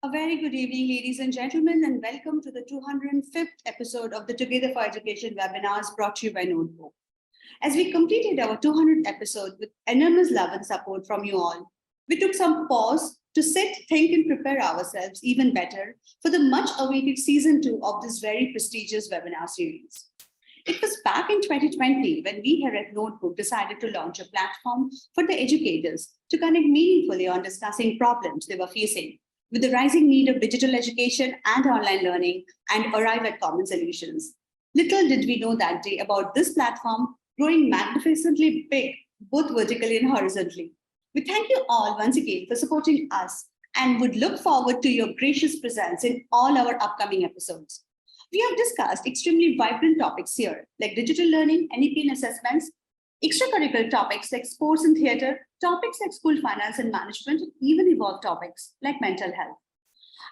A very good evening, ladies and gentlemen, and welcome to the 205th episode of the Together for Education webinars brought to you by Notebook. As we completed our 200th episode with enormous love and support from you all, we took some pause to sit, think, and prepare ourselves even better for the much-awaited season 2 of this very prestigious webinar series. It was back in 2020 when we here at Notebook decided to launch a platform for the educators to connect meaningfully on discussing problems they were facing with the rising need of digital education and online learning and arrive at common solutions. Little did we know that day about this platform growing magnificently big, both vertically and horizontally. We thank you all once again for supporting us and would look forward to your gracious presence in all our upcoming episodes. We have discussed extremely vibrant topics here, like digital learning, NEP and assessments, extracurricular topics like sports and theater, topics like school finance and management, and even evolved topics like mental health.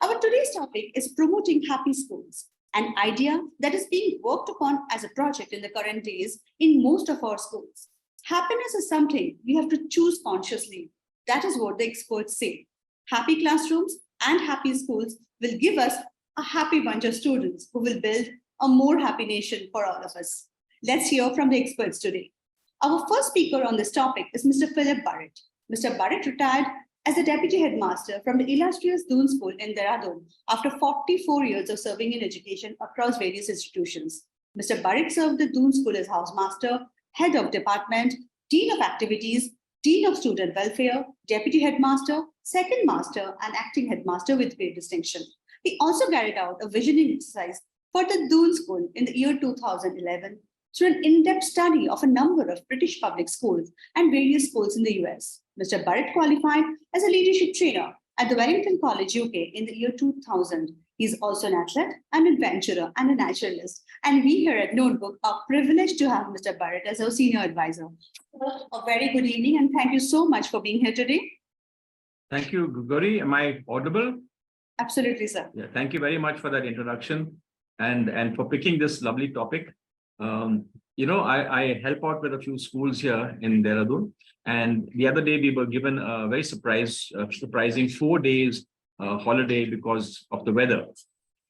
Our today's topic is promoting happy schools, an idea that is being worked upon as a project in the current days in most of our schools. Happiness is something we have to choose consciously. That is what the experts say. Happy classrooms and happy schools will give us a happy bunch of students who will build a more happy nation for all of us. Let's hear from the experts today. Our first speaker on this topic is Mr. Philip Burrett. Mr. Burrett retired as the Deputy Headmaster from the illustrious Doon School in Dehradun after 44 years of serving in education across various institutions. Mr. Burrett served the Doon School as Housemaster, Head of Department, Dean of Activities, Dean of Student Welfare, Deputy Headmaster, Second Master, and Acting Headmaster with great distinction. He also carried out a visioning exercise for the Doon School in the year 2011 through an in-depth study of a number of British public schools and various schools in the US. Mr. Burrett qualified as a leadership trainer at the Wellington College, UK in the year 2000. He's also an athlete, an adventurer, and a naturalist. And we here at Notebook are privileged to have Mr. Burrett as our senior advisor. A very good evening, and thank you so much for being here today. Thank you, Gauri. Am I audible? Absolutely, sir. Yeah, thank you very much for that introduction and for picking this lovely topic. I help out with a few schools here in Dehradun, and the other day we were given a very surprising 4 days holiday because of the weather.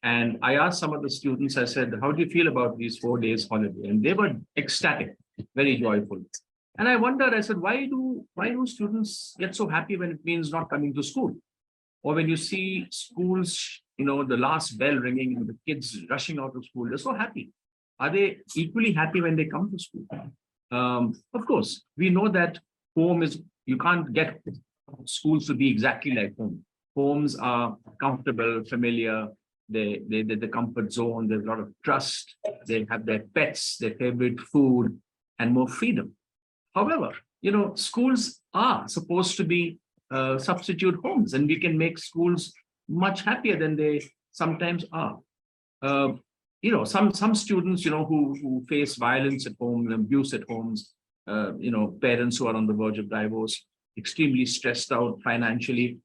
And I asked some of the students, I said, how do you feel about these 4 days holiday? And they were ecstatic, very joyful. And I wondered, I said, why do students get so happy when it means not coming to school? Or when you see schools, the last bell ringing and the kids rushing out of school, they're so happy. Are they equally happy when they come to school? Of course, we know that you can't get schools to be exactly like home. Homes are comfortable, familiar, they're the comfort zone, there's a lot of trust, they have their pets, their favorite food, and more freedom. However, schools are supposed to be substitute homes, and we can make schools much happier than they sometimes are. Some students, who face violence at home, abuse at homes, parents who are on the verge of divorce, extremely stressed out financially,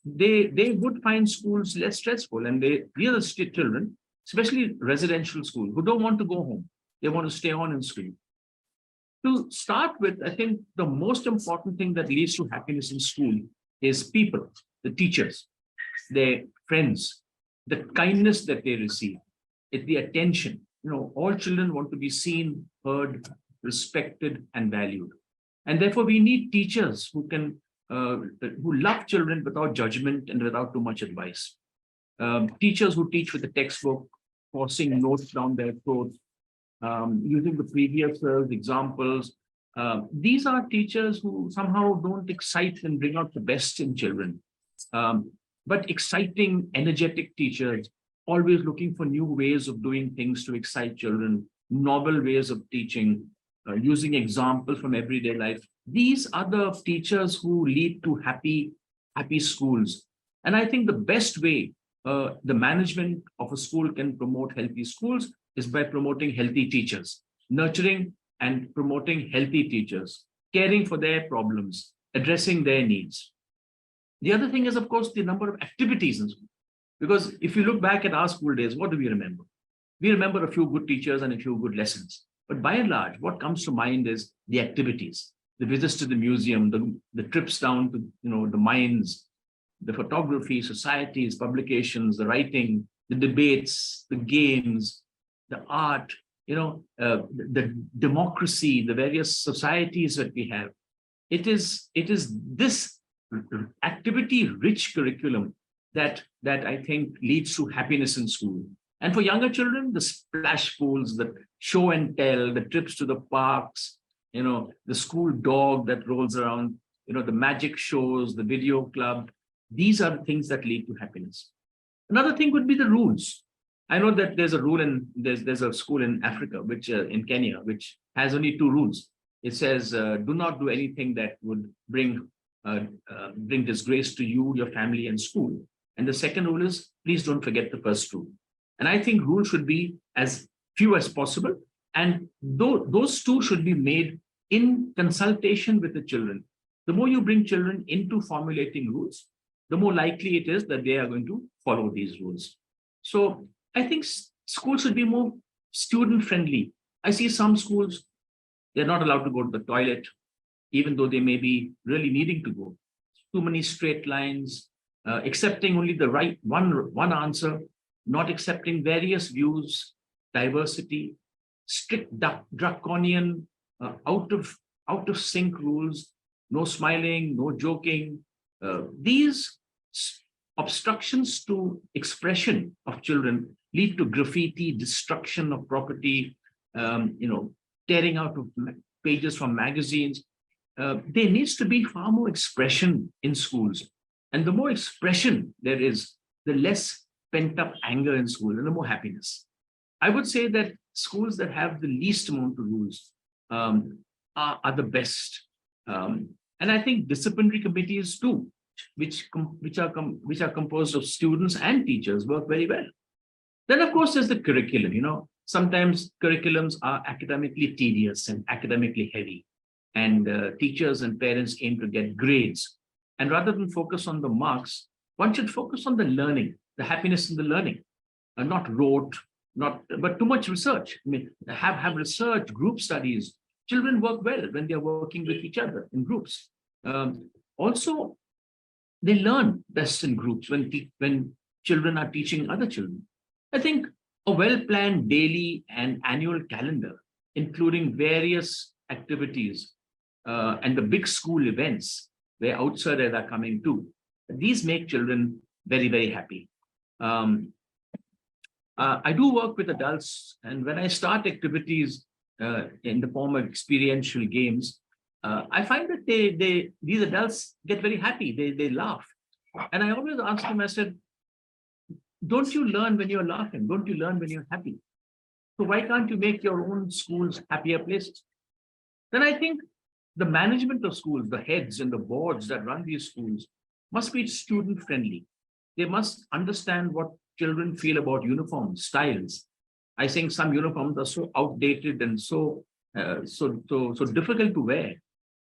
they would find schools less stressful, and these are children, especially residential school, who don't want to go home. They want to stay on in school. To start with, I think the most important thing that leads to happiness in school is people, the teachers, their friends, the kindness that they receive, the attention. All children want to be seen, heard, respected, and valued. And therefore, we need teachers who love children without judgment and without too much advice. Teachers who teach with a textbook, forcing notes down their throat, using the previous examples. These are teachers who somehow don't excite and bring out the best in children. But exciting, energetic teachers, always looking for new ways of doing things to excite children, novel ways of teaching, using examples from everyday life. These are the teachers who lead to happy schools. And I think the best way the management of a school can promote healthy schools is by promoting healthy teachers, nurturing and promoting healthy teachers, caring for their problems, addressing their needs. The other thing is, of course, the number of activities in school. Because if you look back at our school days, what do we remember? We remember a few good teachers and a few good lessons. But by and large, what comes to mind is the activities, the visits to the museum, the trips down to the mines, the photography, societies, publications, the writing, the debates, the games, the art, the democracy, the various societies that we have. It is this activity-rich curriculum that I think leads to happiness in school. And for younger children, the splash pools, the show and tell, the trips to the parks, the school dog that rolls around, the magic shows, the video club. These are the things that lead to happiness. Another thing would be the rules. I know that there's a rule there's a school in Africa, which in Kenya, which has only 2 rules. It says, do not do anything that would bring disgrace to you, your family, and school. And the second rule is, please don't forget the first rule. And I think rules should be as few as possible. And those 2 should be made in consultation with the children. The more you bring children into formulating rules, the more likely it is that they are going to follow these rules. So I think schools should be more student-friendly. I see some schools, they're not allowed to go to the toilet, even though they may be really needing to go. Too many straight lines, accepting only the right one answer, not accepting various views, diversity, strict draconian, out of sync rules, no smiling, no joking. These obstructions to expression of children lead to graffiti, destruction of property, tearing out of pages from magazines. There needs to be far more expression in schools. And the more expression there is, the less pent-up anger in school and the more happiness. I would say that schools that have the least amount of rules are the best. And I think disciplinary committees too, which are composed of students and teachers, work very well. Then, of course, there's the curriculum. Sometimes curriculums are academically tedious and academically heavy, and teachers and parents aim to get grades. And rather than focus on the marks, one should focus on the learning, the happiness in the learning, and not rote, but too much research. I mean, have research, group studies. Children work well when they're working with each other in groups. Also, they learn best in groups when children are teaching other children. I think a well-planned daily and annual calendar, including various activities and the big school events where outsiders are coming too, these make children very, very happy. I do work with adults, and when I start activities in the form of experiential games, I find that these adults get very happy. They laugh. And I always ask them, I said, don't you learn when you're laughing? Don't you learn when you're happy? So why can't you make your own schools happier places? Then I think the management of schools, the heads and the boards that run these schools must be student friendly. They must understand what children feel about uniforms, styles. I think some uniforms are so outdated and so difficult to wear.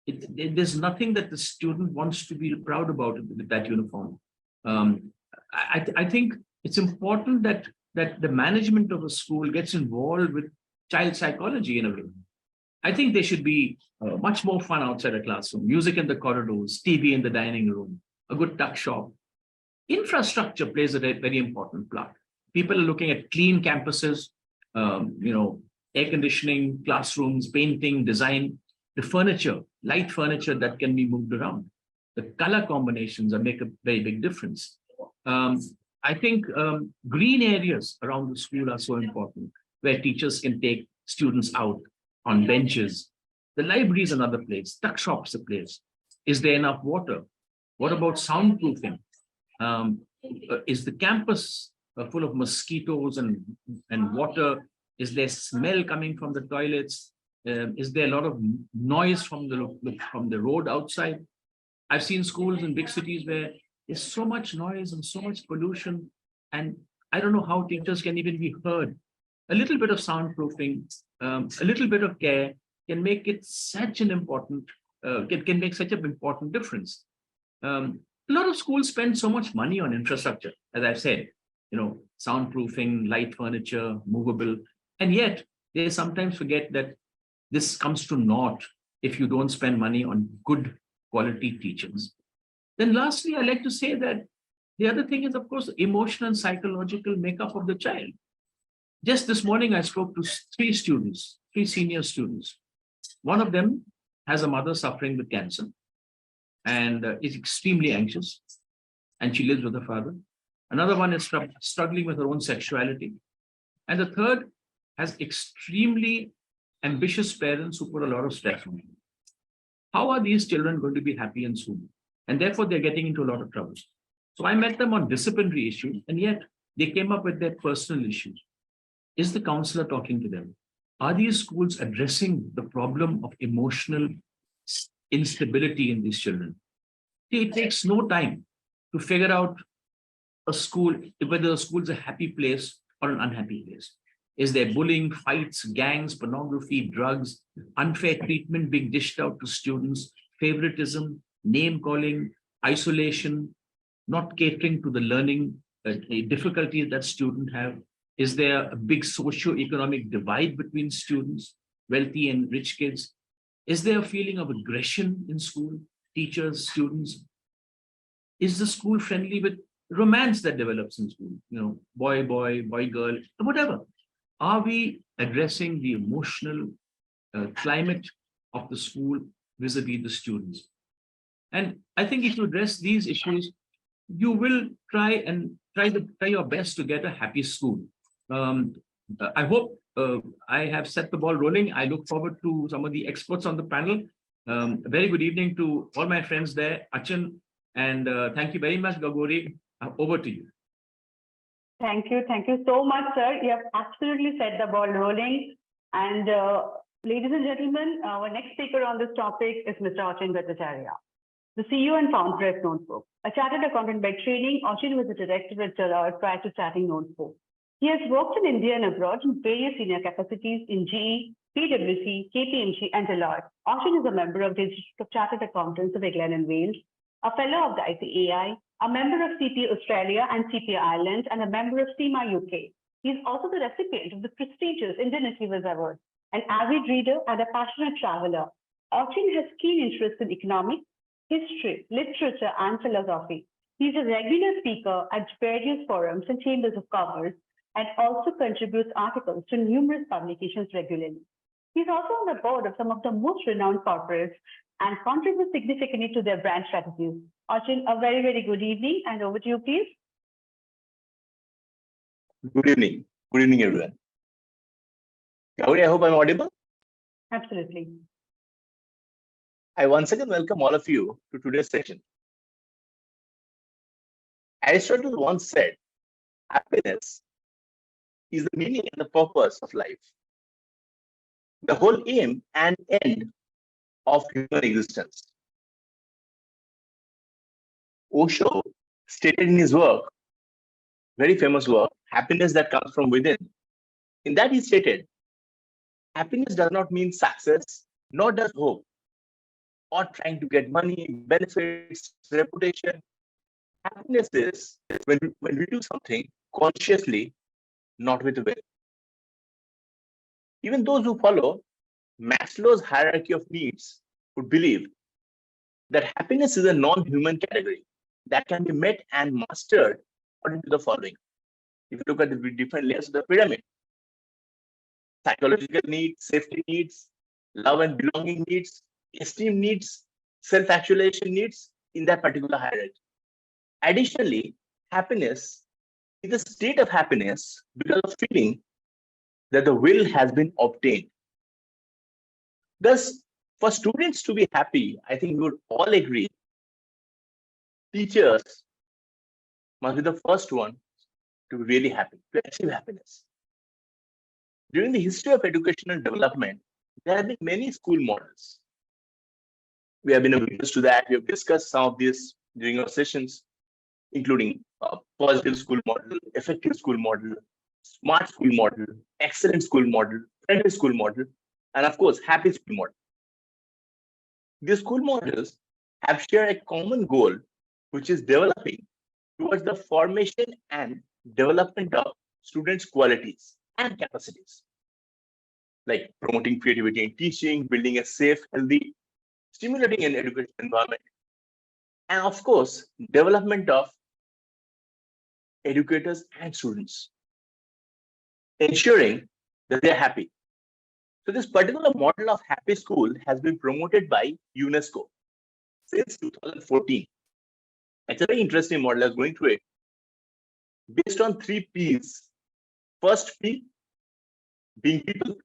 There's nothing that the student wants to be proud about with that uniform. I think it's important that the management of a school gets involved with child psychology in a way. I think there should be much more fun outside a classroom, music in the corridors, TV in the dining room, a good tuck shop. Infrastructure plays a very important part. People are looking at clean campuses, air conditioning, classrooms, painting, design, the furniture, light furniture that can be moved around. The color combinations make a very big difference. I think green areas around the school are so important, where teachers can take students out on benches. The library is another place, tuck shops a place. Is there enough water? What about soundproofing? Is the campus full of mosquitoes and water? Is there smell coming from the toilets? Is there a lot of noise from the road outside? I've seen schools in big cities where there's so much noise and so much pollution, and I don't know how teachers can even be heard. A little bit of soundproofing, a little bit of care can make it such an important, can make such an important difference. A lot of schools spend so much money on infrastructure, as I've said, soundproofing, light furniture, movable, and yet they sometimes forget that this comes to naught if you don't spend money on good quality teachers. Then lastly, I like to say that the other thing is, of course, emotional and psychological makeup of the child. Just this morning, I spoke to three students, three senior students. One of them has a mother suffering with cancer and is extremely anxious, and she lives with her father. Another one is struggling with her own sexuality. And the third has extremely ambitious parents who put a lot of stress on them. How are these children going to be happy in school? And therefore, they're getting into a lot of trouble. So I met them on disciplinary issues, and yet they came up with their personal issues. Is the counselor talking to them? Are these schools addressing the problem of emotional instability in these children? It takes no time to figure out a school, whether the school is a happy place or an unhappy place. Is there bullying, fights, gangs, pornography, drugs, unfair treatment being dished out to students, favoritism, name calling, isolation, not catering to the learning difficulties that students have? Is there a big socio-economic divide between students, wealthy and rich kids? Is there a feeling of aggression in school, teachers, students? Is the school friendly with romance that develops in school? Boy, girl, whatever. Are we addressing the emotional climate of the school vis-a-vis the students? And I think if you address these issues, you will try your best to get a happy school. I hope I have set the ball rolling. I look forward to some of the experts on the panel. Very good evening to all my friends there, Achin, and thank you very much, Gagori. Over to you. Thank you. Thank you so much, sir. You have absolutely set the ball rolling. And ladies and gentlemen, our next speaker on this topic is Mr. Achin Bhattacharyya, the CEO and founder of Notebook. A chartered accountant by training, Achin was a director at Deloitte prior to starting Notebook. He has worked in India and abroad in various senior capacities in GE, PwC, KPMG, and Deloitte. Achin is a member of the Institute of Chartered Accountants of England and Wales, a fellow of the ICAI, a member of CPA Australia and CPA Ireland, and a member of CIMA UK. He is also the recipient of the prestigious Indian Achievers Award, an avid reader and a passionate traveler. Achin has keen interest in economics, history, literature, and philosophy. He is a regular speaker at various forums and chambers of commerce, and also contributes articles to numerous publications regularly. He's also on the board of some of the most renowned corporates and contributes significantly to their brand strategies. Achin, a very, very good evening, and over to you, please. Good evening. Good evening, everyone. Gauri, I hope I'm audible. Absolutely. I once again welcome all of you to today's session. Aristotle once said, happiness is the meaning and the purpose of life, the whole aim and end of human existence. Osho stated in his work, very famous work, Happiness That Comes From Within. In that he stated, happiness does not mean success, nor does hope, or trying to get money, benefits, reputation. Happiness is when we do something consciously, not with will. Even those who follow Maslow's hierarchy of needs would believe that happiness is a non-human category that can be met and mastered according to the following. If you look at the different layers of the pyramid, psychological needs, safety needs, love and belonging needs, esteem needs, self-actualization needs in that particular hierarchy. Additionally, happiness is a state of happiness because of feeling that the will has been obtained. Thus, for students to be happy, I think we would all agree, teachers must be the first one to be really happy, to achieve happiness. During the history of educational development, there have been many school models. We have been a witness to that. We have discussed some of this during our sessions, including positive school model, effective school model, smart school model, excellent school model, friendly school model, and of course, happy school model. These school models have shared a common goal, which is developing towards the formation and development of students' qualities and capacities, like promoting creativity in teaching, building a safe, healthy, stimulating and educational environment, And of course, development of educators and students, ensuring that they're happy. So this particular model of happy school has been promoted by UNESCO since 2014. It's a very interesting model. I was going through it based on 3 P's. First P being people.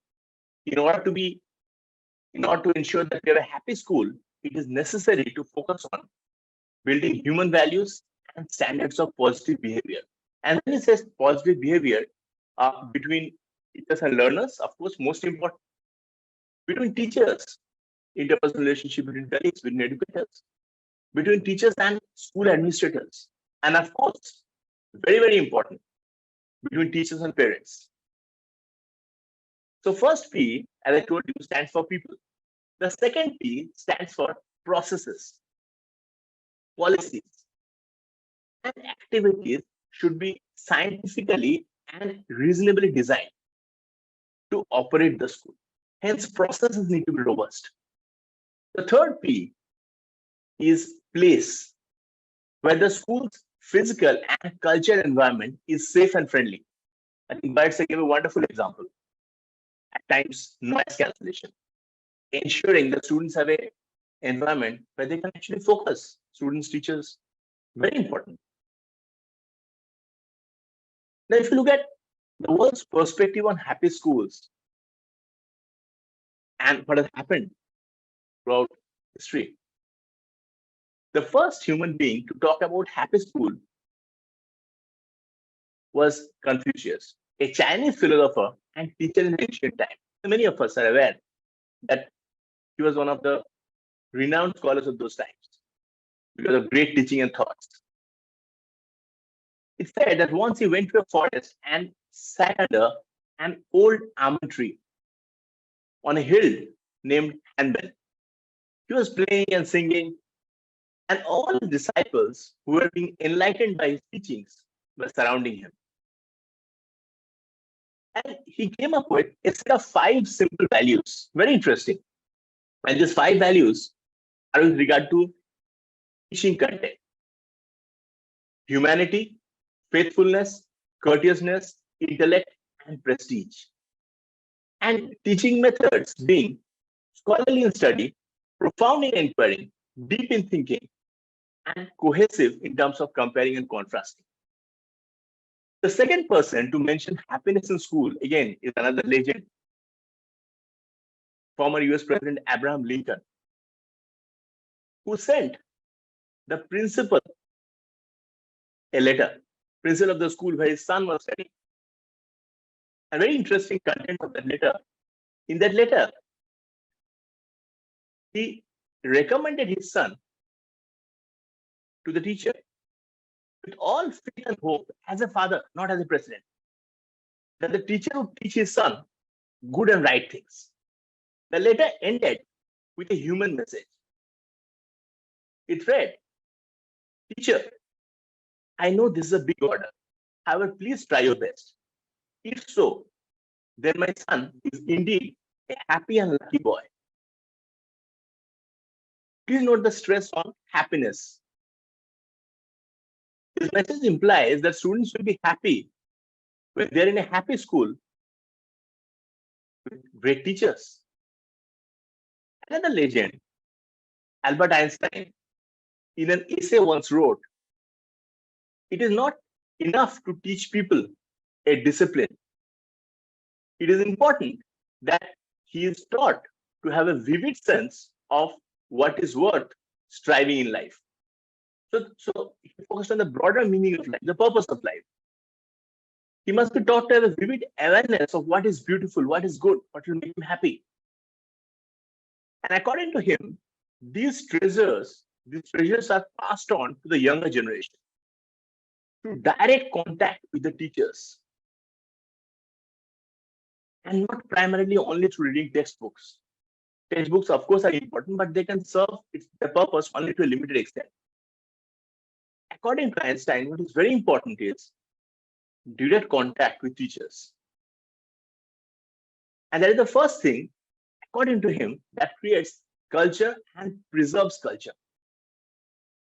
In order to ensure that we have a happy school, it is necessary to focus on building human values and standards of positive behavior. And when it says positive behavior between teachers and learners, of course, most important, between teachers, interpersonal relationship between colleagues, between educators, between teachers and school administrators, and of course, very, very important, between teachers and parents. So first P, as I told you, stands for people. The second P stands for processes, policies, and activities should be scientifically and reasonably designed to operate the school. Hence, processes need to be robust. The third P is place, where the school's physical and cultural environment is safe and friendly. I think Burrett gave a wonderful example. At times, noise cancellation, ensuring that students have an environment where they can actually focus. Students, teachers, very important. Now, if you look at the world's perspective on happy schools and what has happened throughout history, the first human being to talk about happy school was Confucius, a Chinese philosopher and teacher in ancient times. Many of us are aware that he was one of the renowned scholars of those times because of great teaching and thoughts. It's said that once he went to a forest and sat under an old almond tree on a hill named Hanben. He was playing and singing, and all the disciples who were being enlightened by his teachings were surrounding him. And he came up with a set of 5 simple values. Very interesting. And these 5 values are with regard to teaching content: humanity, faithfulness, courteousness, intellect, and prestige. And teaching methods being scholarly in study, profound in inquiring, deep in thinking, and cohesive in terms of comparing and contrasting. The second person to mention happiness in school, again, is another legend, former US President Abraham Lincoln, who sent the principal a letter, principal of the school where his son was studying. A very interesting content of that letter. In that letter, he recommended his son to the teacher with all faith and hope as a father, not as a president, that the teacher would teach his son good and right things. The letter ended with a human message. It read, "Teacher, I know this is a big order. However, please try your best. If so, then my son is indeed a happy and lucky boy." Please note the stress on happiness. This message implies that students will be happy when they're in a happy school with great teachers. Another legend, Albert Einstein, in an essay once wrote, "It is not enough to teach people a discipline. It is important that he is taught to have a vivid sense of what is worth striving in life." So he focused on the broader meaning of life, the purpose of life. He must be taught to have a vivid awareness of what is beautiful, what is good, what will make him happy. And according to him, these treasures are passed on to the younger generation through direct contact with the teachers, and not primarily only through reading textbooks. Textbooks, of course, are important, but they can serve their purpose only to a limited extent. According to Einstein, what is very important is direct contact with teachers. And that is the first thing, according to him, that creates culture and preserves culture.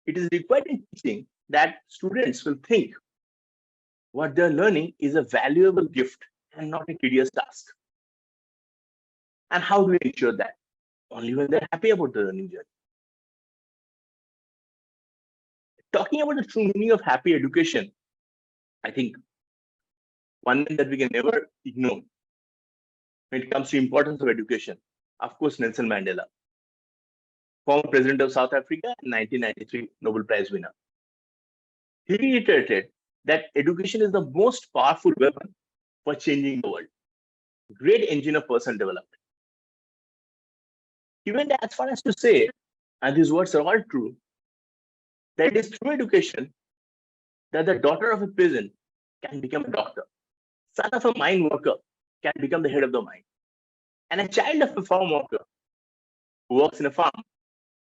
it is required in teaching that students will think what they're learning is a valuable gift and not a tedious task. And how do we ensure that? Only when they're happy about the learning journey. Talking about the true meaning of happy education, I think one thing that we can never ignore when it comes to importance of education, of course, Nelson Mandela, former president of South Africa and 1993 Nobel Prize winner. He reiterated that education is the most powerful weapon for changing the world, great engine of personal development. He went as far as to say, and these words are all true, that it is through education that the daughter of a peasant can become a doctor, son of a mine worker can become the head of the mine, and a child of a farm worker who works in a farm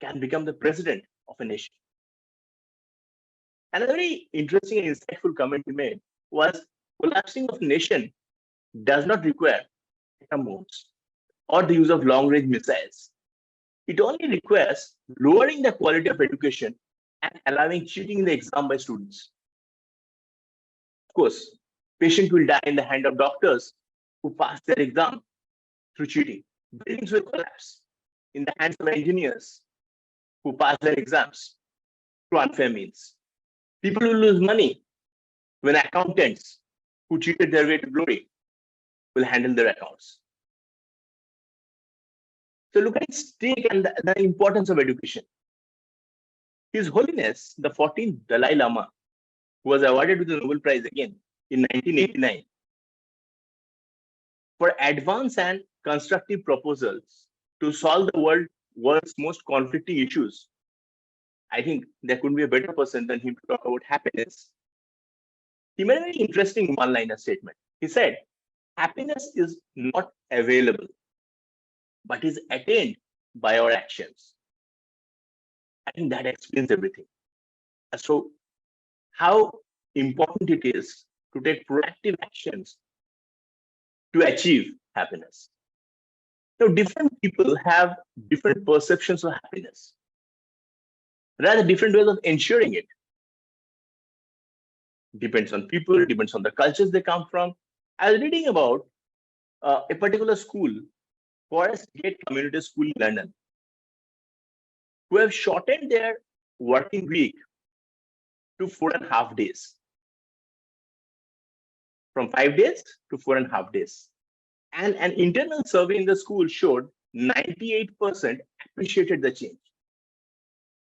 can become the president of a nation. And a very interesting and insightful comment he made was collapsing of a nation does not require atom bombs or the use of long-range missiles. It only requires lowering the quality of education and allowing cheating in the exam by students. Of course, patients will die in the hand of doctors who pass their exam through cheating. Buildings will collapse in the hands of engineers who pass their exams through unfair means. People will lose money when accountants who cheated their way to glory will handle their accounts. So look at its stake and the importance of education. His Holiness, the 14th Dalai Lama, who was awarded with the Nobel Prize again in 1989 for advanced and constructive proposals to solve the world's most conflicting issues. I think there couldn't be a better person than him to talk about happiness. He made a very interesting one-liner statement. He said, happiness is not available, but is attained by our actions. I think that explains everything. So how important it is to take proactive actions to achieve happiness. So different people have different perceptions of happiness. There are different ways of ensuring it. Depends on people, depends on the cultures they come from. I was reading about a particular school, Forest Gate Community School in London, who have shortened their working week to 4.5 days. From 5 days to 4.5 days. And an internal survey in the school showed 98% appreciated the change.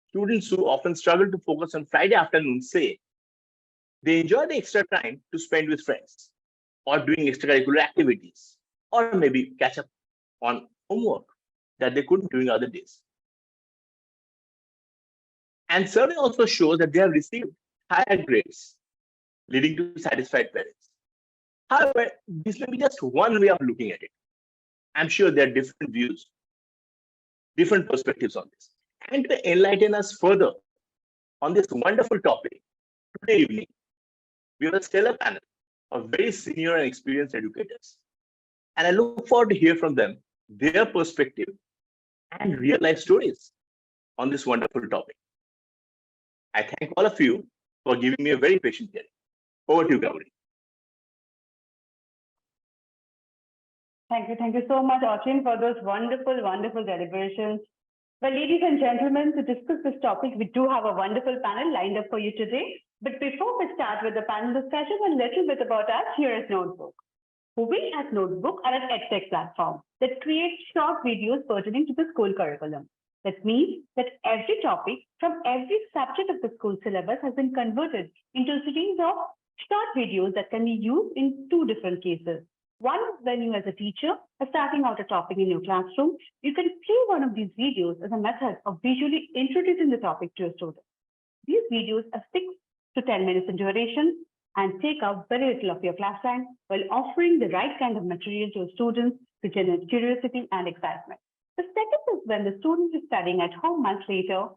Students who often struggle to focus on Friday afternoons say they enjoy the extra time to spend with friends or doing extracurricular activities or maybe catch up on homework that they couldn't during other days. And survey also shows that they have received higher grades, leading to satisfied parents. However, this may be just one way of looking at it. I'm sure there are different views, different perspectives on this. And to enlighten us further on this wonderful topic, today evening, we have a stellar panel of very senior and experienced educators. And I look forward to hear from them, their perspective and real life stories on this wonderful topic. I thank all of you for giving me a very patient hearing. Over to you, Gauri. Thank you so much, Achin, for those wonderful, wonderful deliberations. Well, ladies and gentlemen, to discuss this topic, we do have a wonderful panel lined up for you today. But before we start with the panel discussion, a little bit about us here at Notebook. We at Notebook are an edtech platform that creates short videos pertaining to the school curriculum. That means that every topic from every subject of the school syllabus has been converted into a series of short videos that can be used in two different cases. One is when you as a teacher are starting out a topic in your classroom, you can play one of these videos as a method of visually introducing the topic to your students. These videos are 6 to 10 minutes in duration and take up very little of your class time while offering the right kind of material to your students to generate curiosity and excitement. The second is when the student is studying at home months later,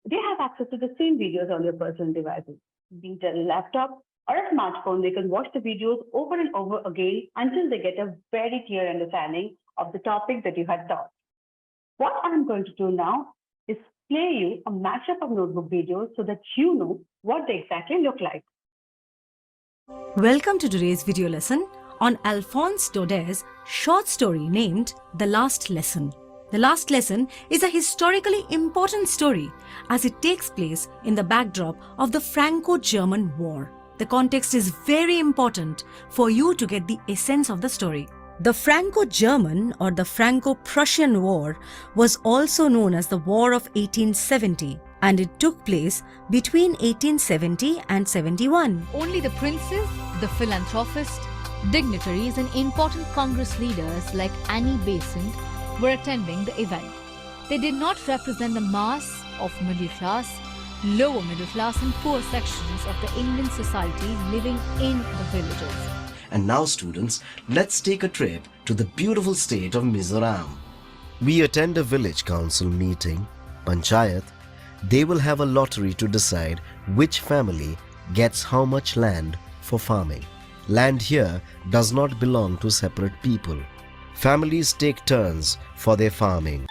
they have access to the same videos on their personal devices, be it a laptop or a smartphone. They can watch the videos over and over again until they get a very clear understanding of the topic that you had taught. What I'm going to do now is play you a mashup of notebook videos so that you know what they exactly look like. Welcome to today's video lesson on Alphonse Daudet's short story named The Last Lesson. The Last Lesson is a historically important story as it takes place in the backdrop of the Franco-German War. The context is very important for you to get the essence of the story. The Franco-German or the Franco-Prussian War was also known as the War of 1870, and it took place between 1870 and 71. Only the princes, the philanthropists, dignitaries and important Congress leaders like Annie Besant were attending the event. They did not represent the mass of middle class, lower middle class and poor sections of the Indian society living in the villages. And now students, let's take a trip to the beautiful state of Mizoram. We attend a village council meeting, Panchayat. They will have a lottery to decide which family gets how much land for farming. Land here does not belong to separate people. Families take turns for their farming.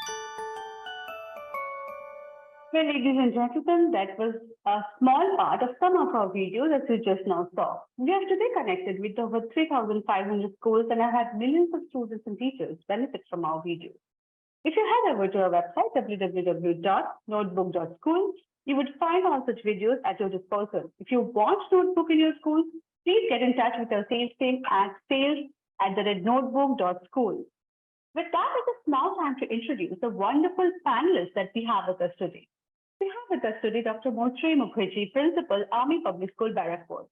Well, ladies and gentlemen, that was a small part of some of our videos that you just now saw. We are today connected with over 3,500 schools and have had millions of students and teachers benefit from our videos. If you head over to our website, www.notebook.school, you would find all such videos at your disposal. If you want Notebook in your school, please get in touch with our sales team at sales@notebook.school. With that, it is now time to introduce the wonderful panelists that we have with us today. We have with us today Dr. Mukherjee, Principal, Army Public School, Barrackpore.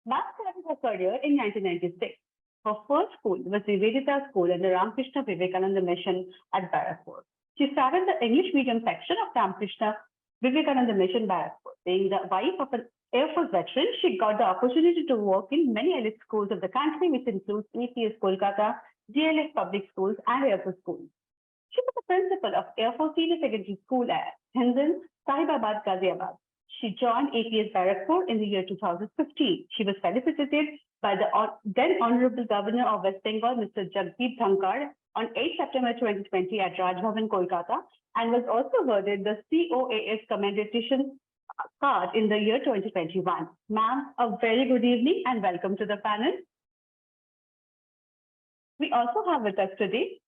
Ma'am started her career in 1996. Her first school was the Vedita School and the Ramakrishna Vivekananda Mission at Barrackpore. She started the English medium section of Ramakrishna Vivekananda Mission, Barrackpore. Being the wife of an Air Force veteran, she got the opportunity to work in many elite schools of the country, which includes APS Kolkata, GLS Public Schools, and Air Force Schools. She was the principal of Air Force Senior Secondary School at Hindan, Sahibabad, Ghaziabad. She joined APS Barrackpore in the year 2015. She was felicitated by the then Honorable Governor of West Bengal, Mr. Jagdeep Dhankar, on 8 September 2020 at Raj Bhavan, Kolkata, and was also awarded the COAS Commendation Card in the year 2021. Ma'am, a very good evening and welcome to the panel. We also have with us today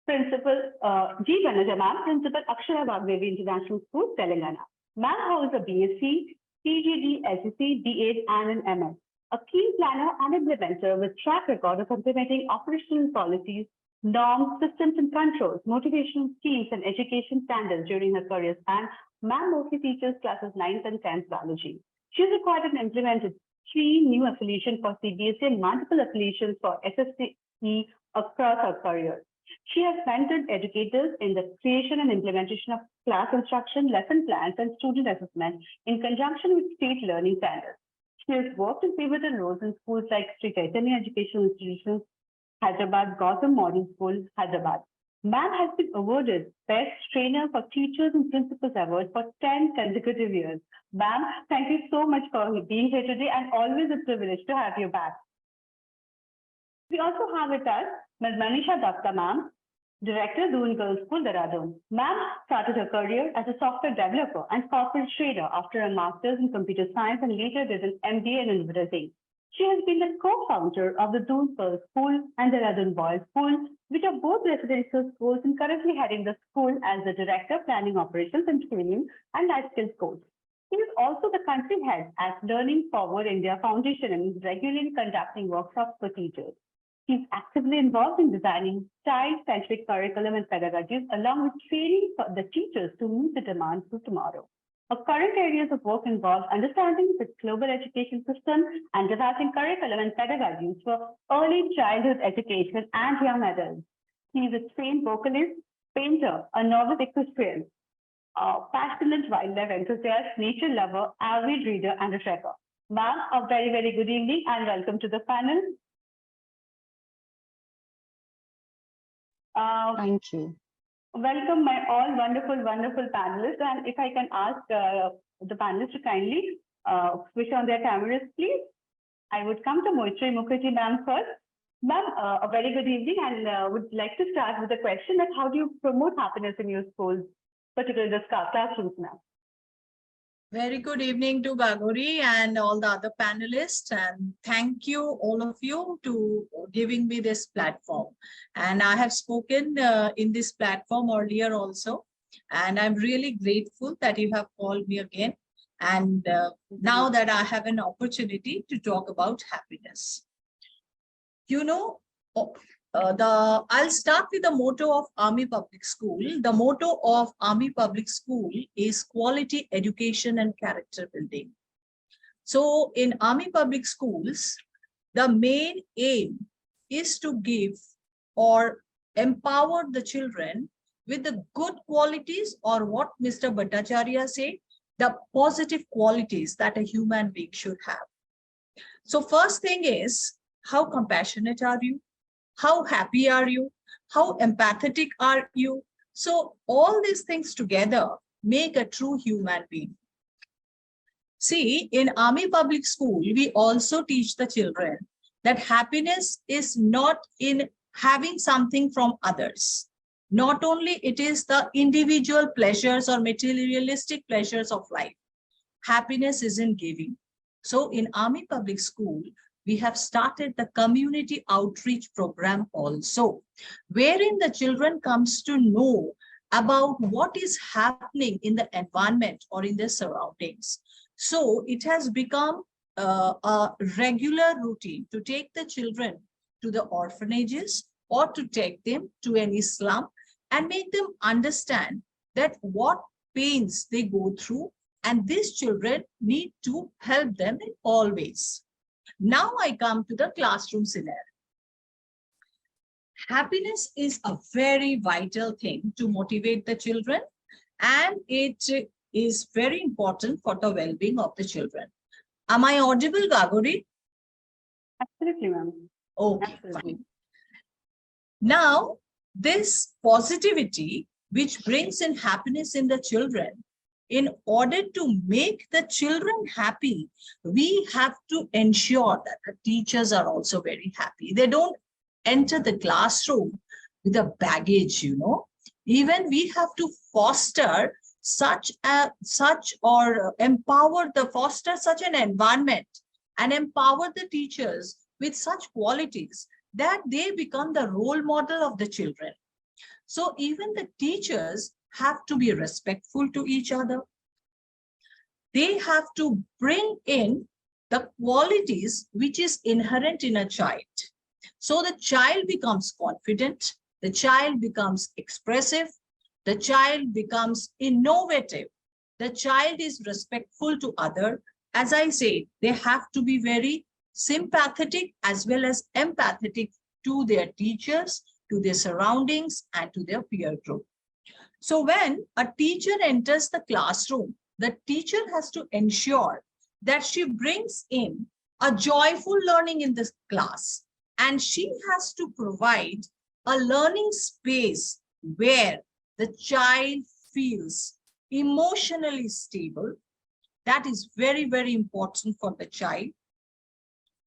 Principal Vanaja, ma'am, Principal Akshara Vaagdevi International School, Telangana. Ma'am holds a BSc, PGD, SSc, B.Ed, and an MS. A keen planner and implementer with track record of implementing operational policies, norms, systems, and controls, motivational schemes, and education standards during her career span. Ma'am mostly teaches classes 9th and 10th biology. She has acquired and implemented 3 new affiliations for CBSE and multiple affiliations for SSCE across her career. She has mentored educators in the creation and implementation of class instruction, lesson plans, and student assessment in conjunction with state learning standards. She has worked in pivotal roles in schools like Sri Chaitanya Educational Institutions, Hyderabad, Gautam Model School, Hyderabad. Ma'am has been awarded Best Trainer for Teachers and Principals Award for 10 consecutive years. Ma'am, thank you so much for being here today and always a privilege to have you back. We also have with us Ms. Monisha Datta, ma'am, Director, Doon Girls School, Dehradun. Ma'am started her career as a software developer and corporate trader after a master's in computer science and later did an MBA in advertising. She has been the co-founder of the Doon Girls School and Dehradun Boys School, which are both residential schools, and currently heading the school as the Director, Planning Operations and Training and Life Skills Coach. He is also the country head at Learning Forward India Foundation and is regularly conducting workshops for teachers. He's actively involved in designing child-centric curriculum and pedagogies, along with training for the teachers to meet the demands of tomorrow. Her current areas of work involve understanding the global education system and developing curriculum and pedagogies for early childhood education and young adults. He is a trained vocalist, painter, a novice equestrian, a passionate wildlife enthusiast, nature lover, avid reader, and a trekker. Ma'am, a very, very good evening and welcome to the panel. Thank you. Welcome my all wonderful, wonderful panelists. And if I can ask the panelists to kindly switch on their cameras, please. I would come to Mukherjee ma'am first. Ma'am, a very good evening and would like to start with a question that how do you promote happiness in your schools? particularly the classrooms, ma'am. Very good evening to Gauri and all the other panelists, and thank you all of you to giving me this platform. And I have spoken in this platform earlier also, and I'm really grateful that you have called me again. And now that I have an opportunity to talk about happiness. You know, I'll start with the motto of Army Public School. The motto of Army Public School is quality education and character building. So in Army Public Schools, the main aim is to give or empower the children with the good qualities, or what Mr. Bhattacharyya said, the positive qualities that a human being should have. So first thing is, how compassionate are you? How happy are you? How empathetic are you? So all these things together make a true human being. See, in Army Public School, we also teach the children that happiness is not in having something from others. Not only it is the individual pleasures or materialistic pleasures of life. Happiness is in giving. So in Army Public School, we have started the community outreach program also, wherein the children comes to know about what is happening in the environment or in the surroundings. So it has become a regular routine to take the children to the orphanages or to take them to any slum and make them understand that what pains they go through, and these children need to help them in all ways. Now I come to the classroom scenario. Happiness is a very vital thing to motivate the children, and it is very important for the well-being of the children. Am I audible, Gauri? Absolutely, ma'am. Okay, Absolutely. fine. Now, this positivity, which brings in happiness in the children, in order to make the children happy, we have to ensure that the teachers are also very happy. They don't enter the classroom with a baggage, you know. Even we have to foster such an environment and empower the teachers with such qualities that they become the role model of the children. So even the teachers have to be respectful to each other. They have to bring in the qualities which is inherent in a child. So the child becomes confident, the child becomes expressive, the child becomes innovative, the child is respectful to others. As I said, they have to be very sympathetic as well as empathetic to their teachers, to their surroundings, and to their peer group. So when a teacher enters the classroom, the teacher has to ensure that she brings in a joyful learning in this class, and she has to provide a learning space where the child feels emotionally stable. That is very, very important for the child.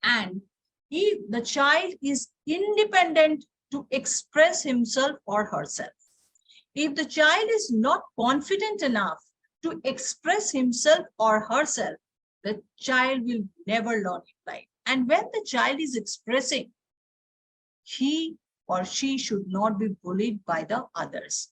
And if the child is independent to express himself or herself, if the child is not confident enough to express himself or herself, the child will never learn in life. And when the child is expressing, he or she should not be bullied by the others.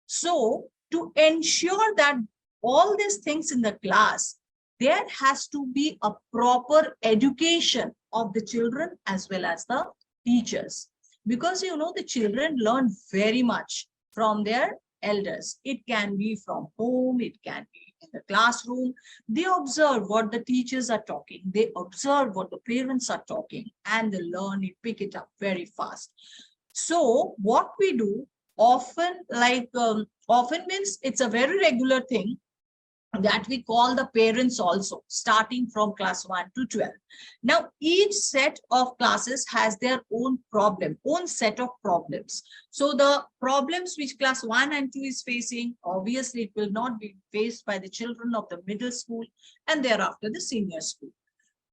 So to ensure that all these things in the class, there has to be a proper education of the children as well as the teachers. Because, you know, the children learn very much from their elders. It can be from home, it can be in the classroom. They observe what the teachers are talking. They observe what the parents are talking, and they learn it, pick it up very fast. So what we do often, often means it's a very regular thing that we call the parents also, starting from class 1 to 12. Now, each set of classes has their own problem, own set of problems. So the problems which class 1 and 2 is facing, obviously it will not be faced by the children of the middle school and thereafter the senior school.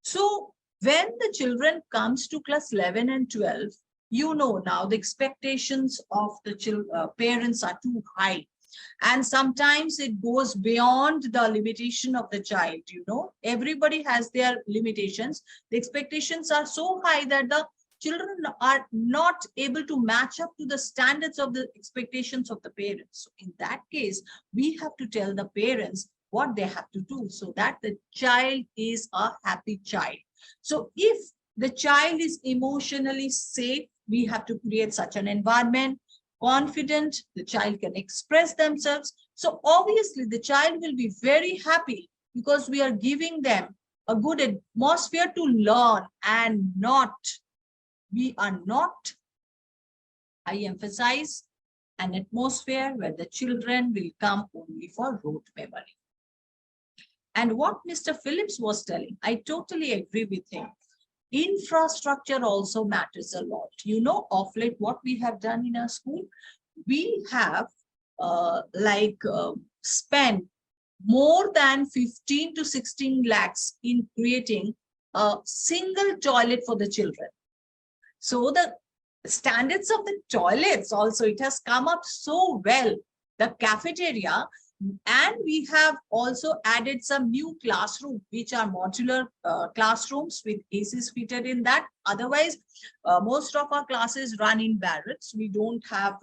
So when the children comes to class 11 and 12, you know now the expectations of the parents are too high. And sometimes it goes beyond the limitation of the child. Everybody has their limitations. The expectations are so high that the children are not able to match up to the standards of the expectations of the parents. So in that case, we have to tell the parents what they have to do so that the child is a happy child. So if the child is emotionally safe, we have to create such an environment. Confident, the child can express themselves. So obviously the child will be very happy because we are giving them a good atmosphere to learn, and we are not, I emphasize, an atmosphere where the children will come only for rote memory. And what Mr. Phillips was telling, I totally agree with him. Infrastructure also matters a lot. Of late, what we have done in our school, we have spent more than 15 to 16 lakhs in creating a single toilet for the children. So the standards of the toilets also, it has come up so well. The cafeteria, and we have also added some new classrooms, which are modular classrooms with ACs fitted in that. Otherwise, most of our classes run in barracks. We don't have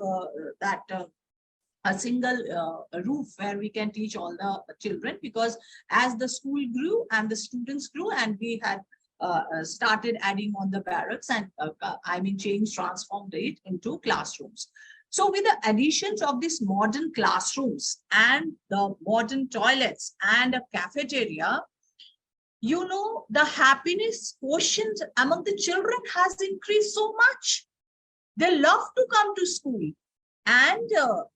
a single roof where we can teach all the children, because as the school grew and the students grew, and we had started adding on the barracks and transformed it into classrooms. So with the additions of these modern classrooms and the modern toilets and a cafeteria, the happiness quotient among the children has increased so much. They love to come to school. And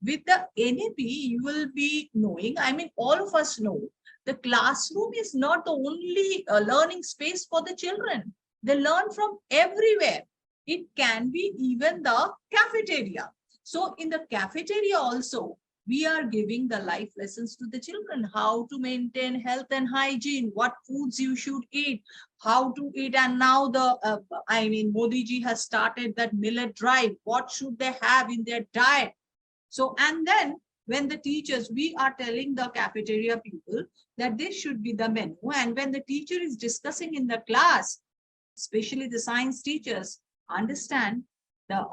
with the NAP, you will be knowing, all of us know, the classroom is not the only learning space for the children. They learn from everywhere. It can be even the cafeteria. So in the cafeteria also, we are giving the life lessons to the children, how to maintain health and hygiene, what foods you should eat, how to eat. And now Modi ji has started that millet drive. What should they have in their diet? So, and then when the teachers, we are telling the cafeteria people that this should be the menu. And when the teacher is discussing in the class, especially the science teachers, understand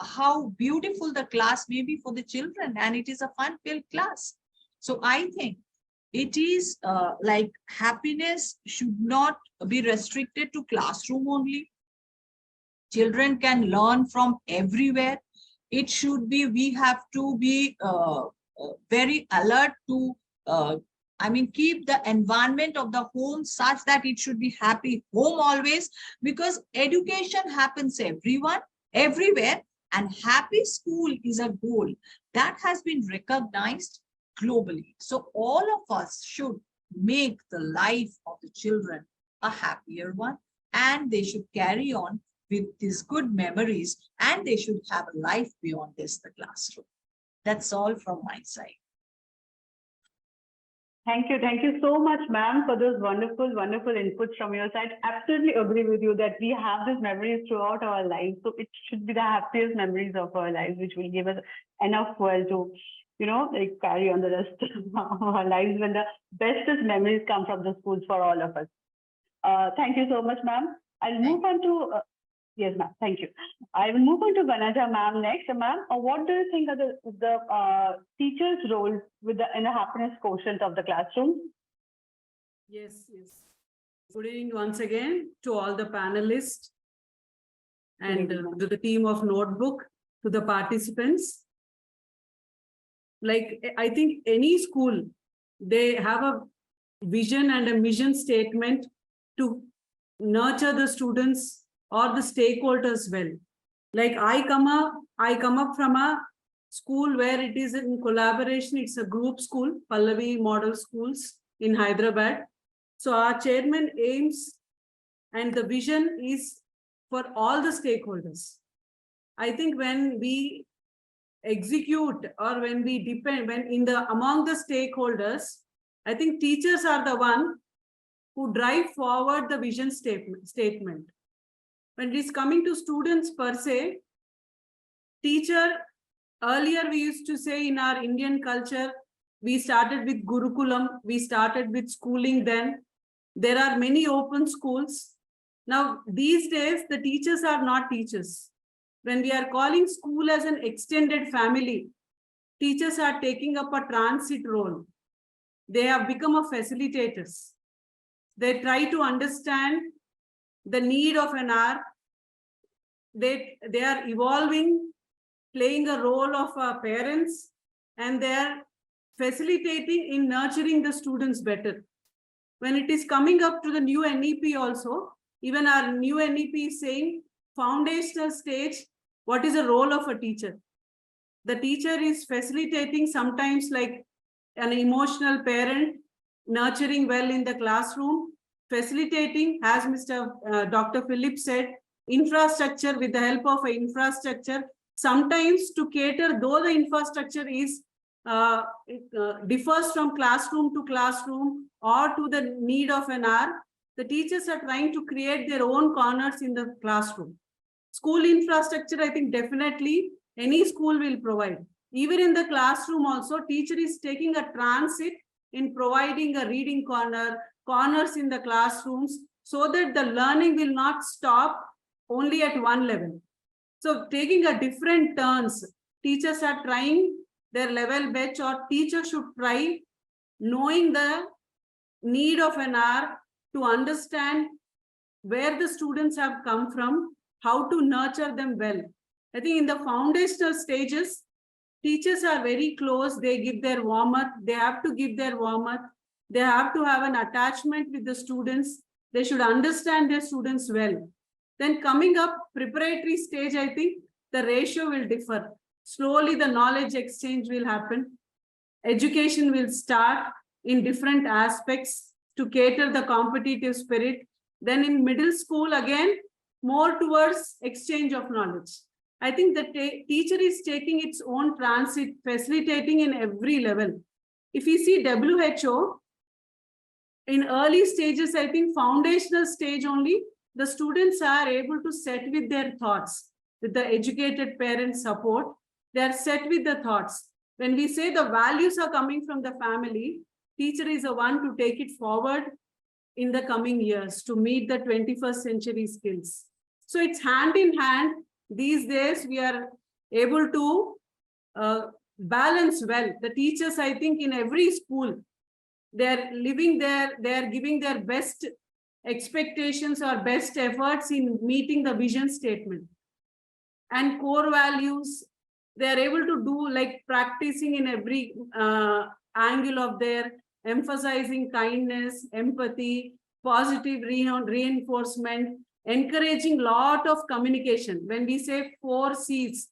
how beautiful the class may be for the children, and it is a fun-filled class. So I think it is happiness should not be restricted to classroom only. Children can learn from everywhere. It should be, we have to be very alert to keep the environment of the home such that it should be happy home always, because education happens everywhere. And happy school is a goal that has been recognized globally. So all of us should make the life of the children a happier one, and they should carry on with these good memories, and they should have a life beyond the classroom. That's all from my side. Thank you so much, ma'am, for those wonderful inputs from your side. Absolutely agree with you that we have these memories throughout our lives. So it should be the happiest memories of our lives, which will give us enough fuel to, carry on the rest of our lives, when the bestest memories come from the schools for all of us. Thank you so much, ma'am. I'll move on to, yes, ma'am, thank you. I will move on to Vanaja, ma'am, next. Ma'am, what do you think are the teacher's role in the happiness quotient of the classroom? Yes. Good evening once again to all the panelists and to the team of Notebook, to the participants. I think any school, they have a vision and a mission statement to nurture the students or the stakeholders well. I come up from a school where it is in collaboration. It's a group school, Pallavi Model Schools in Hyderabad. So our chairman aims, and the vision is for all the stakeholders. I think when we execute, or when we depend, among the stakeholders, I think teachers are the one who drive forward the vision statement. When it is coming to students per se, teacher, earlier we used to say in our Indian culture, We started with Gurukulam. We started with schooling then. There are many open schools. Now, these days, the teachers are not teachers. When we are calling school as an extended family, teachers are taking up a transit role. They have become a facilitators. They try to understand the need of an hour. They are evolving, playing a role of parents, and they are facilitating in nurturing the students better. When it is coming up to the new NEP also, even our new NEP is saying foundational stage, what is the role of a teacher? The teacher is facilitating sometimes like an emotional parent, nurturing well in the classroom, facilitating, as Dr. Philip said, infrastructure with the help of infrastructure, sometimes to cater, though the infrastructure is differs from classroom to classroom or to the need of an hour, the teachers are trying to create their own corners in the classroom. School infrastructure, I think definitely any school will provide. Even in the classroom also, teacher is taking a transit in providing a reading corners in the classrooms so that the learning will not stop only at one level. So taking a different turns, teachers are trying their level best, or teacher should try knowing the need of an hour to understand where the students have come from, how to nurture them well. I think in the foundational stages, teachers are very close. They give their warm-up. They have to give their warm-up. They have to have an attachment with the students. They should understand their students well. Then coming up preparatory stage, I think the ratio will differ. Slowly the knowledge exchange will happen. Education will start in different aspects to cater the competitive spirit. Then in middle school, again, more towards exchange of knowledge. I think the teacher is taking its own transit, facilitating in every level. If you see WHO, in early stages, I think foundational stage only, the students are able to set with their thoughts. With the educated parent support, they are set with the thoughts. When we say the values are coming from the family, teacher is the one to take it forward in the coming years to meet the 21st century skills. So it's hand in hand. These days, we are able to balance well. The teachers, I think, in every school, they're giving their best expectations or best efforts in meeting the vision statement. And core values, they're able to do like practicing in every angle of their, emphasizing kindness, empathy, positive reinforcement, encouraging lot of communication. When we say 4 C's,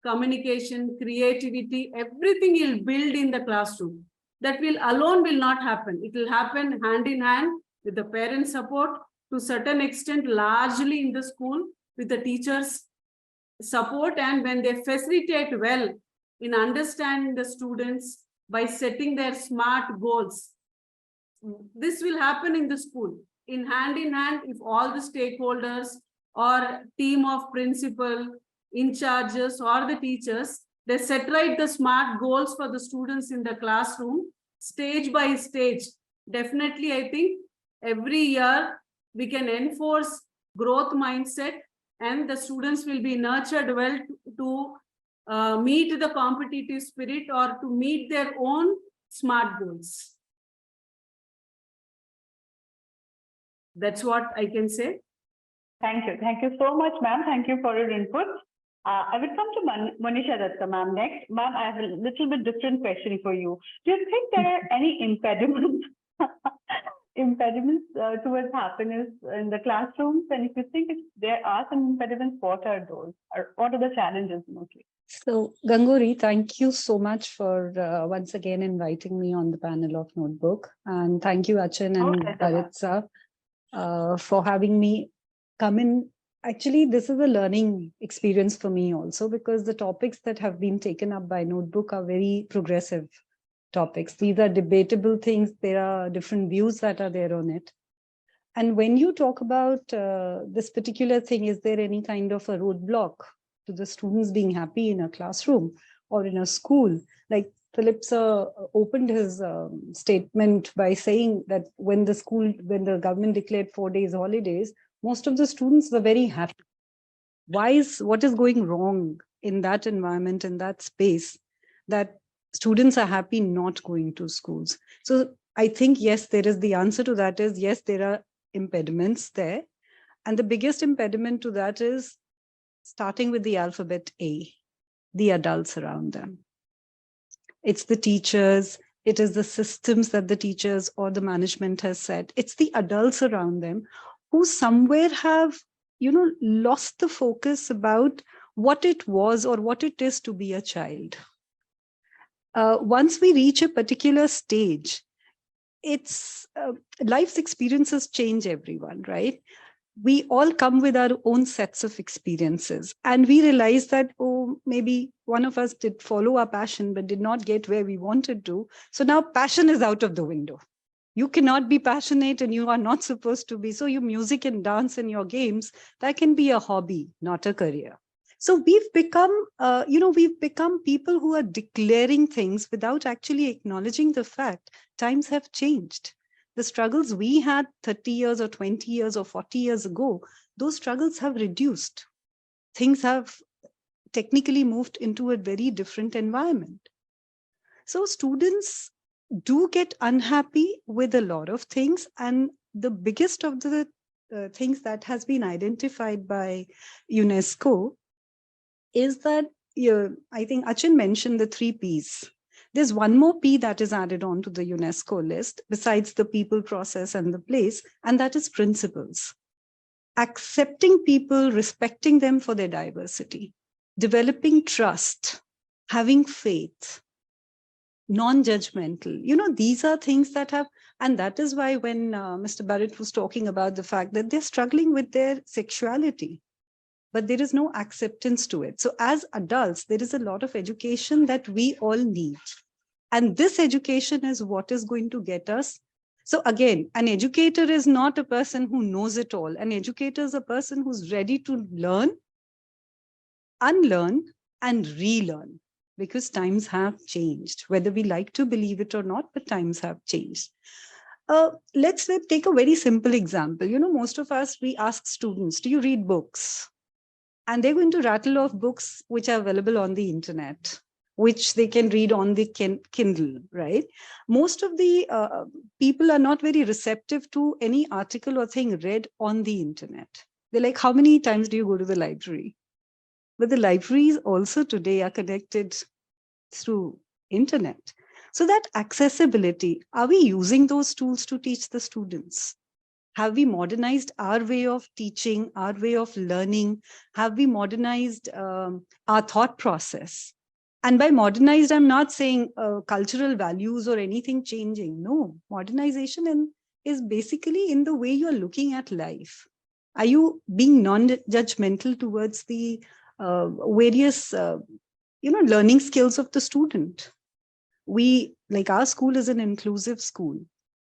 communication, creativity, everything will build in the classroom. That alone will not happen. It will happen hand in hand with the parent support to certain extent, largely in the school with the teachers' support. And when they facilitate well in understanding the students by setting their SMART goals, this will happen in the school. In hand, if all the stakeholders or team of principal, in charges or the teachers, they set right the SMART goals for the students in the classroom, stage by stage. Definitely, I think every year we can enforce growth mindset and the students will be nurtured well to meet the competitive spirit or to meet their own SMART goals. That's what I can say. Thank you. Thank you so much, ma'am. Thank you for your input. I will come to Monisha Datta, ma'am, next. Ma'am, I have a little bit different question for you. Do you think there are any impediments towards happiness in the classrooms? And if you think there are some impediments, what are those? Or what are the challenges mostly? So, Ganguri, thank you so much for once again inviting me on the panel of Notebook. And thank you, Achin and Burrett sir, for having me come in. Actually, this is a learning experience for me also, because the topics that have been taken up by Notebook are very progressive topics. These are debatable things. There are different views that are there on it. And when you talk about this particular thing, is there any kind of a roadblock to the students being happy in a classroom or in a school? Like, Philip sir opened his statement by saying that when the government declared 4 days holidays, most of the students were very happy. What is going wrong in that environment, in that space, that students are happy not going to schools? So I think, yes, the answer to that is, yes, there are impediments there. And the biggest impediment to that is starting with the alphabet A, the adults around them. It's the teachers, it is the systems that the teachers or the management has set. It's the adults around them who somewhere have, lost the focus about what it was or what it is to be a child. Once we reach a particular stage, it's life's experiences change everyone, right? We all come with our own sets of experiences, and we realize that, oh, maybe one of us did follow our passion but did not get where we wanted to. So now passion is out of the window. You cannot be passionate and you are not supposed to be. So your music and dance and your games, that can be a hobby, not a career. So we've become people who are declaring things without actually acknowledging the fact times have changed. The struggles we had 30 years or 20 years or 40 years ago, those struggles have reduced. Things have technically moved into a very different environment. So students do get unhappy with a lot of things. And the biggest of the things that has been identified by UNESCO is that, I think Achin mentioned the 3 Ps. There's one more P that is added on to the UNESCO list, besides the people, process, and the place, and that is principles. Accepting people, respecting them for their diversity, developing trust, having faith, non-judgmental. These are things that have, and that is why when Mr. Burrett was talking about the fact that they're struggling with their sexuality, but there is no acceptance to it. So as adults, there is a lot of education that we all need. And this education is what is going to get us. So again, an educator is not a person who knows it all. An educator is a person who's ready to learn, unlearn, and relearn, because times have changed, whether we like to believe it or not, but times have changed. Let's take a very simple example. Most of us, we ask students, do you read books? And they're going to rattle off books which are available on the internet, which they can read on the Kindle, right? Most of the people are not very receptive to any article or thing read on the internet. They're like, how many times do you go to the library? But the libraries also today are connected through internet. So that accessibility, are we using those tools to teach the students? Have we modernized our way of teaching, our way of learning? Have we modernized our thought process? And by modernized, I'm not saying cultural values or anything changing. No, modernization is basically in the way you're looking at life. Are you being non-judgmental towards the various, learning skills of the student? Our school is an inclusive school.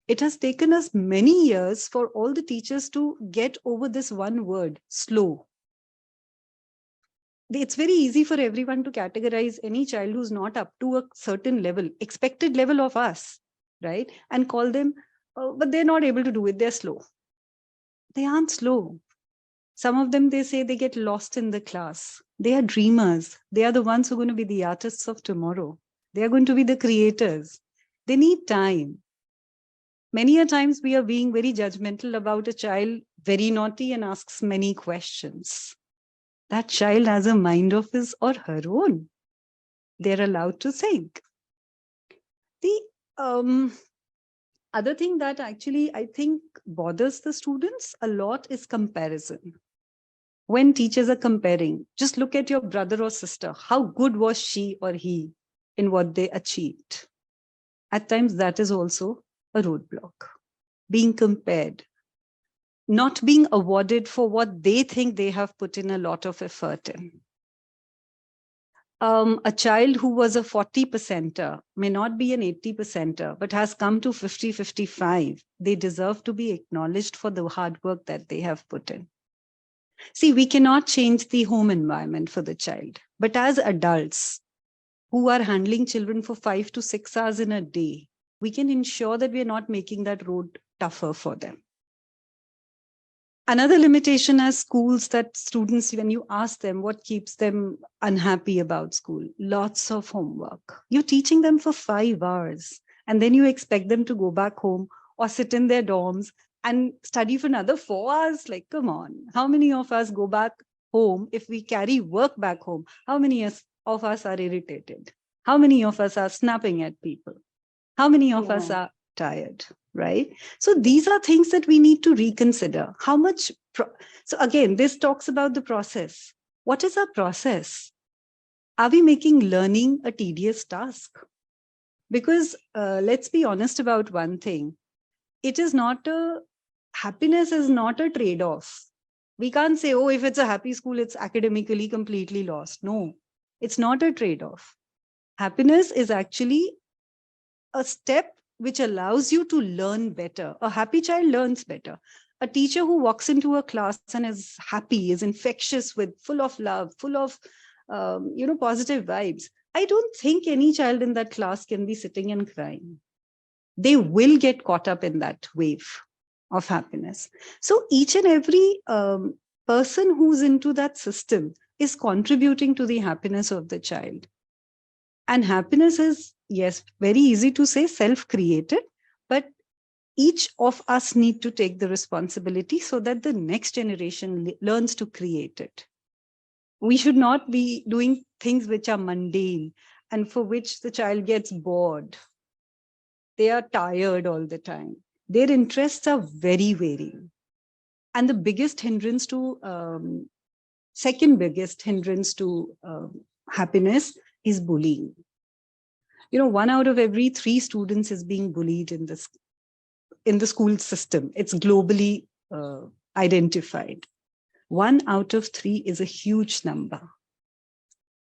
It has taken us many years for all the teachers to get over this one word, slow. It's very easy for everyone to categorize any child who's not up to a certain level, expected level of us, right? And call them, but they're not able to do it, they're slow. They aren't slow. Some of them, they say they get lost in the class. They are dreamers. They are the ones who are going to be the artists of tomorrow. They are going to be the creators. They need time. Many a times we are being very judgmental about a child, very naughty and asks many questions. That child has a mind of his or her own. They're allowed to think. The other thing that actually I think bothers the students a lot is comparison. When teachers are comparing, just look at your brother or sister. How good was she or he in what they achieved? At times that is also a roadblock. Being compared, not being awarded for what they think they have put in a lot of effort in. A child who was a 40%er may not be an 80%er, but has come to 50, 55. They deserve to be acknowledged for the hard work that they have put in. See, we cannot change the home environment for the child, but as adults, who are handling children for 5 to 6 hours in a day, we can ensure that we are not making that road tougher for them. Another limitation as schools, that students, when you ask them what keeps them unhappy about school, lots of homework. You're teaching them for 5 hours and then you expect them to go back home or sit in their dorms and study for another 4 hours. Like, come on, how many of us go back home if we carry work back home? How many of us are irritated? How many of us are snapping at people? How many of us are tired, right? So these are things that we need to reconsider. How much, so again, this talks about the process. What is our process? Are we making learning a tedious task? Because let's be honest about one thing. Happiness is not a trade-off. We can't say, oh, if it's a happy school, it's academically completely lost. No, it's not a trade-off. Happiness is actually a step which allows you to learn better. A happy child learns better. A teacher who walks into a class and is happy, is infectious with, full of love, full of positive vibes. I don't think any child in that class can be sitting and crying. They will get caught up in that wave of happiness. So each and every person who's into that system is contributing to the happiness of the child. And happiness is, yes, very easy to say, self-created, but each of us need to take the responsibility so that the next generation learns to create it. We should not be doing things which are mundane and for which the child gets bored. They are tired all the time. Their interests are very varying. And the biggest hindrance to, second biggest hindrance to happiness is bullying. 1 out of every 3 students is being bullied in the school system. It's globally identified. 1 out of 3 is a huge number.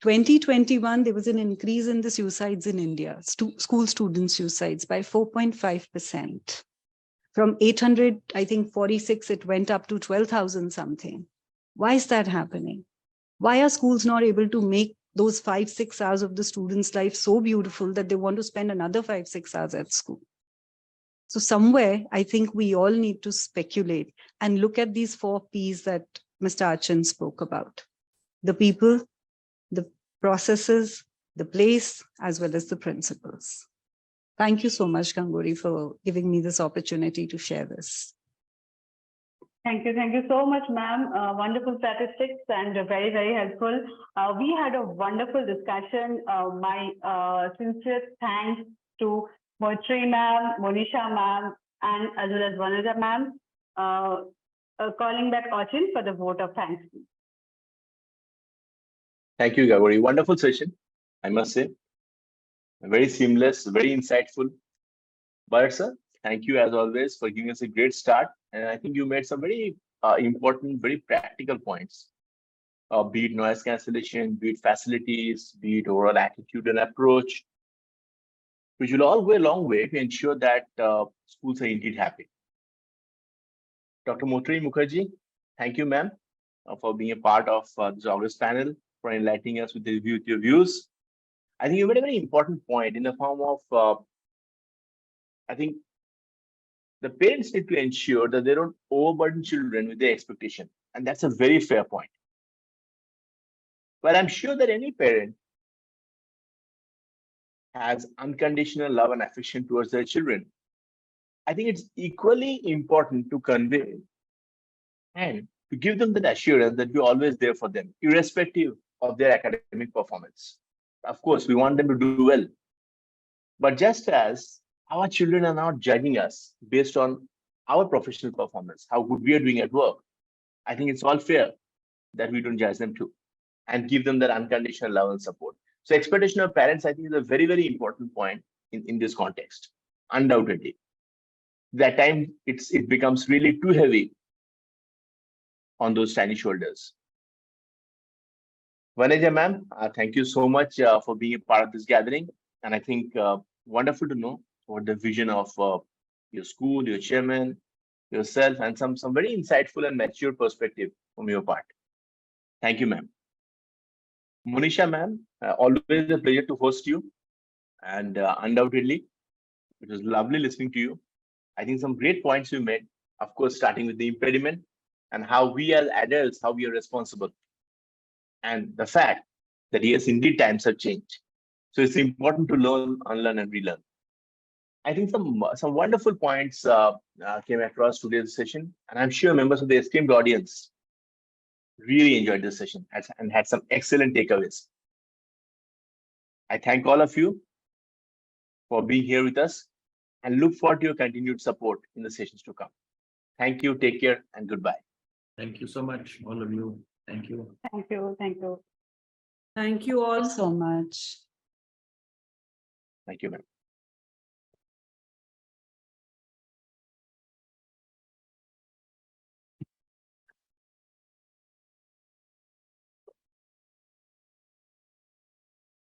2021, there was an increase in the suicides in India, school student suicides by 4.5%. From 800, I think 46, it went up to 12,000 something. Why is that happening? Why are schools not able to make those 5-6 hours of the student's life so beautiful that they want to spend another 5-6 hours at school? So somewhere, I think we all need to speculate and look at these 4 Ps that Mr. Achin spoke about. The people, the processes, the place, as well as the principles. Thank you so much, Ganguri, for giving me this opportunity to share this. Thank you so much, ma'am. Wonderful statistics and very, very helpful. We had a wonderful discussion. My sincere thanks to Moitreyee ma'am, Monisha ma'am, and as well as Vanaja ma'am. Calling back Achin for the vote of thanks. Thank you, Ganguri. Wonderful session, I must say. Very seamless, very insightful. Burrett sir, thank you as always for giving us a great start. And I think you made some very important, very practical points. Be it noise cancellation, be it facilities, be it overall attitude and approach, which will all go a long way to ensure that schools are indeed happy. Dr. Mukherjee, thank you, ma'am, for being a part of this August panel, for enlightening us with your views. I think you made a very important point in the form of, I think, the parents need to ensure that they don't overburden children with their expectation. And that's a very fair point. But I'm sure that any parent has unconditional love and affection towards their children. I think it's equally important to convey and to give them that assurance that we're always there for them, irrespective of their academic performance. Of course, we want them to do well. But just as our children are not judging us based on our professional performance, how good we are doing at work, I think it's all fair that we don't judge them too and give them that unconditional love and support. So expectation of parents, I think, is a very, very important point in this context, undoubtedly. That time it becomes really too heavy on those tiny shoulders. Vanaja ma'am, thank you so much for being a part of this gathering. And I think wonderful to know what the vision of your school, your chairman, yourself, and some very insightful and mature perspective from your part. Thank you, ma'am. Monisha ma'am, Always a pleasure to host you. And undoubtedly, it was lovely listening to you. I think some great points you made, of course, starting with the impediment and how we as adults, how we are responsible. And the fact that yes, indeed, times have changed. So it's important to learn, unlearn, and relearn. I think some wonderful points came across today's session, and I'm sure members of the esteemed audience really enjoyed this session and had some excellent takeaways. I thank all of you for being here with us and look forward to your continued support in the sessions to come. Thank you, take care, and goodbye. Thank you so much, all of you. Thank you. Thank you. Thank you. Thank you all. So much. Thank you, ma'am.